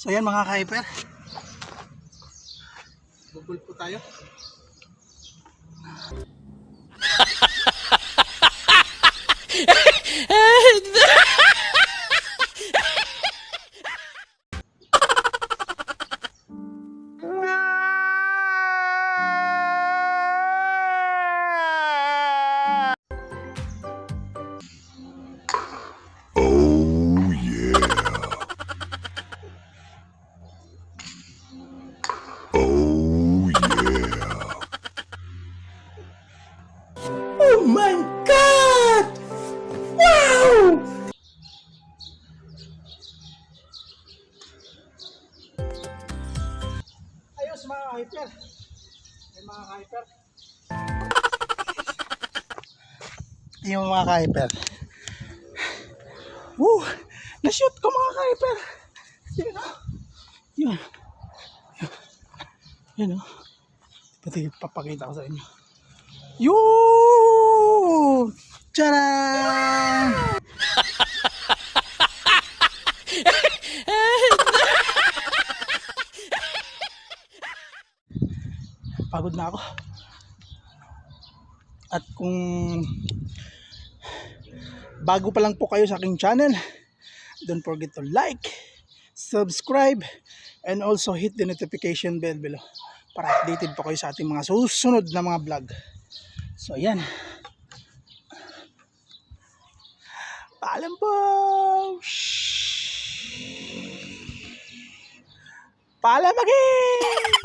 So yan mga ka-hyper, bubul po tayo. Oh my God! Wow! Ayos mga hyper. Ay mga hyper. Yung mga hyper. Woo! Na-shoot ko mga hyper. Yun o. Yun. Yun o. Pati papakita ko sa inyo. Yun! Tcharam! Pagod na ako. At kung bago pa lang po kayo sa aking channel, don't forget to like, subscribe, and also hit the notification bell below para updated po kayo sa ating mga susunod na mga vlog. So ayan. Paalam po! Paalam again!